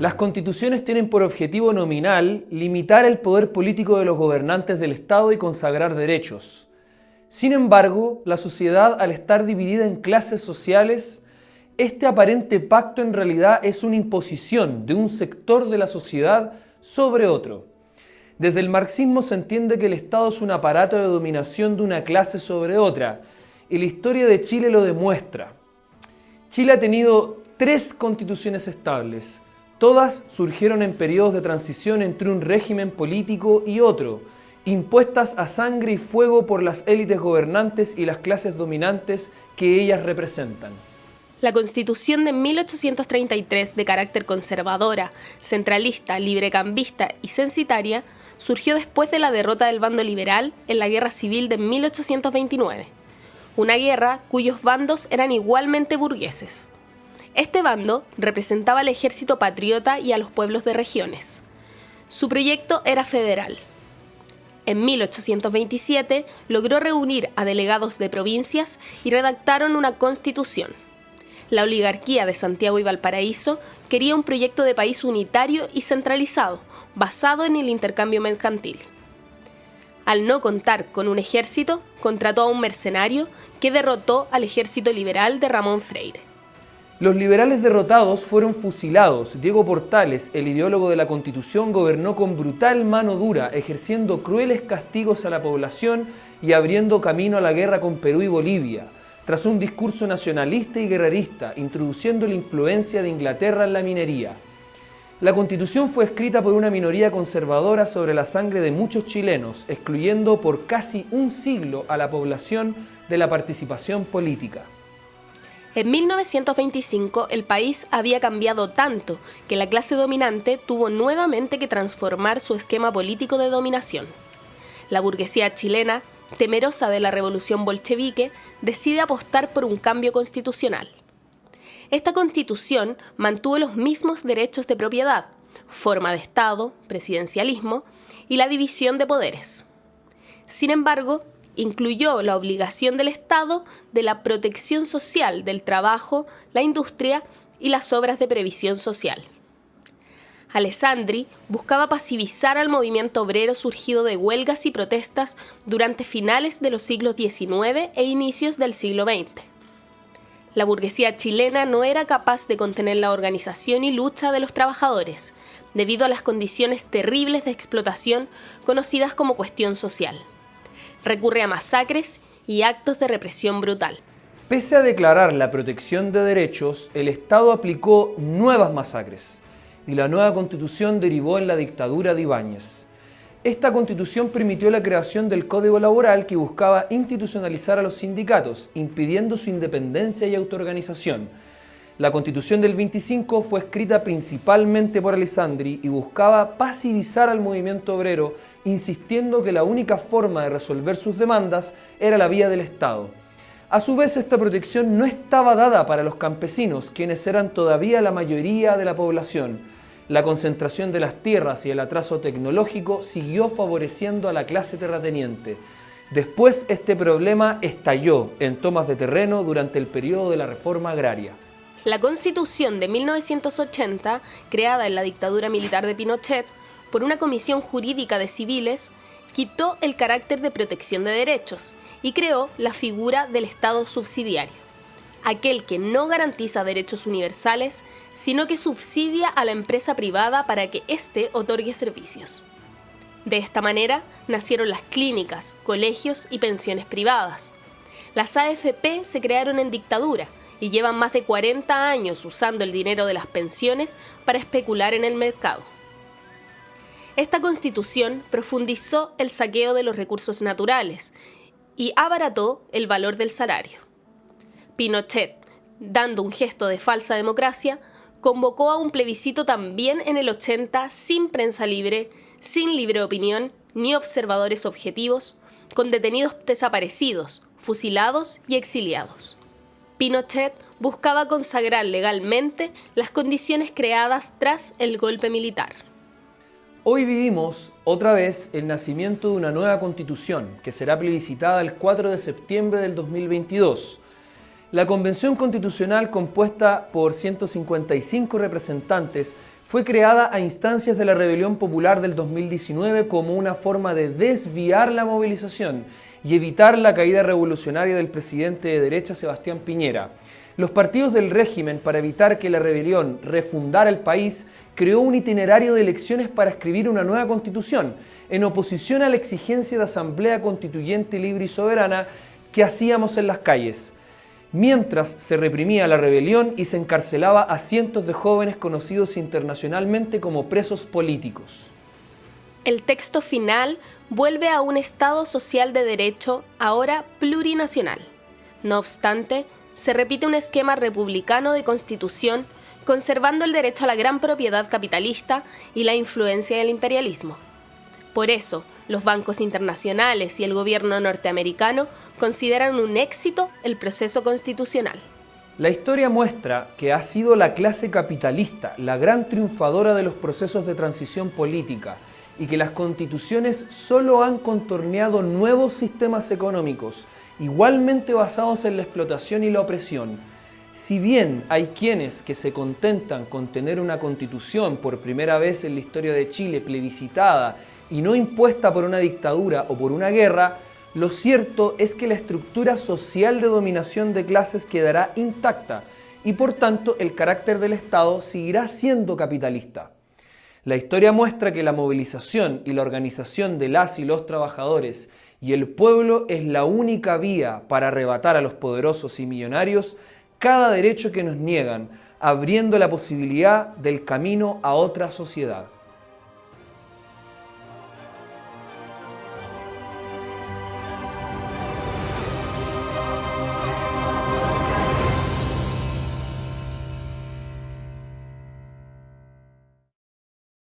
Las constituciones tienen por objetivo nominal limitar el poder político de los gobernantes del Estado y consagrar derechos. Sin embargo, la sociedad, al estar dividida en clases sociales, este aparente pacto en realidad es una imposición de un sector de la sociedad sobre otro. Desde el marxismo se entiende que el Estado es un aparato de dominación de una clase sobre otra, y la historia de Chile lo demuestra. Chile ha tenido 3 constituciones estables. Todas surgieron en periodos de transición entre un régimen político y otro, impuestas a sangre y fuego por las élites gobernantes y las clases dominantes que ellas representan. La Constitución de 1833, de carácter conservadora, centralista, librecambista y censitaria, surgió después de la derrota del bando liberal en la Guerra Civil de 1829, una guerra cuyos bandos eran igualmente burgueses. Este bando representaba al ejército patriota y a los pueblos de regiones. Su proyecto era federal. En 1827 logró reunir a delegados de provincias y redactaron una constitución. La oligarquía de Santiago y Valparaíso quería un proyecto de país unitario y centralizado, basado en el intercambio mercantil. Al no contar con un ejército, contrató a un mercenario que derrotó al ejército liberal de Ramón Freire. Los liberales derrotados fueron fusilados. Diego Portales, el ideólogo de la Constitución, gobernó con brutal mano dura, ejerciendo crueles castigos a la población y abriendo camino a la guerra con Perú y Bolivia, tras un discurso nacionalista y guerrerista, introduciendo la influencia de Inglaterra en la minería. La Constitución fue escrita por una minoría conservadora sobre la sangre de muchos chilenos, excluyendo por casi un siglo a la población de la participación política. En 1925 el país había cambiado tanto que la clase dominante tuvo nuevamente que transformar su esquema político de dominación. La burguesía chilena, temerosa de la revolución bolchevique, decide apostar por un cambio constitucional. Esta constitución mantuvo los mismos derechos de propiedad, forma de Estado, presidencialismo y la división de poderes. Sin embargo, incluyó la obligación del Estado de la protección social del trabajo, la industria y las obras de previsión social. Alessandri buscaba pasivizar al movimiento obrero surgido de huelgas y protestas durante finales de los siglos XIX e inicios del siglo XX. La burguesía chilena no era capaz de contener la organización y lucha de los trabajadores, debido a las condiciones terribles de explotación conocidas como cuestión social. Recurre a masacres y actos de represión brutal. Pese a declarar la protección de derechos, el Estado aplicó nuevas masacres y la nueva Constitución derivó en la dictadura de Ibáñez. Esta Constitución permitió la creación del Código Laboral que buscaba institucionalizar a los sindicatos, impidiendo su independencia y autoorganización. La Constitución del 25 fue escrita principalmente por Alessandri y buscaba pasivizar al movimiento obrero, insistiendo que la única forma de resolver sus demandas era la vía del Estado. A su vez, esta protección no estaba dada para los campesinos, quienes eran todavía la mayoría de la población. La concentración de las tierras y el atraso tecnológico siguió favoreciendo a la clase terrateniente. Después, este problema estalló en tomas de terreno durante el periodo de la reforma agraria. La Constitución de 1980, creada en la dictadura militar de Pinochet por una comisión jurídica de civiles, quitó el carácter de protección de derechos y creó la figura del Estado subsidiario, aquel que no garantiza derechos universales, sino que subsidia a la empresa privada para que éste otorgue servicios. De esta manera nacieron las clínicas, colegios y pensiones privadas. Las AFP se crearon en dictadura y llevan más de 40 años usando el dinero de las pensiones para especular en el mercado. Esta Constitución profundizó el saqueo de los recursos naturales y abarató el valor del salario. Pinochet, dando un gesto de falsa democracia, convocó a un plebiscito también en el 80 sin prensa libre, sin libre opinión ni observadores objetivos, con detenidos desaparecidos, fusilados y exiliados. Pinochet buscaba consagrar legalmente las condiciones creadas tras el golpe militar. Hoy vivimos, otra vez, el nacimiento de una nueva Constitución, que será plebiscitada el 4 de septiembre del 2022. La Convención Constitucional, compuesta por 155 representantes, Fue creada a instancias de la rebelión popular del 2019 como una forma de desviar la movilización y evitar la caída revolucionaria del presidente de derecha Sebastián Piñera. Los partidos del régimen, para evitar que la rebelión refundara el país, creó un itinerario de elecciones para escribir una nueva constitución, en oposición a la exigencia de asamblea constituyente libre y soberana que hacíamos en las calles, mientras se reprimía la rebelión y se encarcelaba a cientos de jóvenes conocidos internacionalmente como presos políticos. El texto final vuelve a un Estado social de derecho, ahora plurinacional. No obstante, se repite un esquema republicano de constitución, conservando el derecho a la gran propiedad capitalista y la influencia del imperialismo. Por eso, los bancos internacionales y el gobierno norteamericano consideran un éxito el proceso constitucional. La historia muestra que ha sido la clase capitalista la gran triunfadora de los procesos de transición política y que las constituciones solo han contorneado nuevos sistemas económicos, igualmente basados en la explotación y la opresión. Si bien hay quienes que se contentan con tener una constitución por primera vez en la historia de Chile plebiscitada y no impuesta por una dictadura o por una guerra, lo cierto es que la estructura social de dominación de clases quedará intacta y por tanto el carácter del Estado seguirá siendo capitalista. La historia muestra que la movilización y la organización de las y los trabajadores y el pueblo es la única vía para arrebatar a los poderosos y millonarios cada derecho que nos niegan, abriendo la posibilidad del camino a otra sociedad.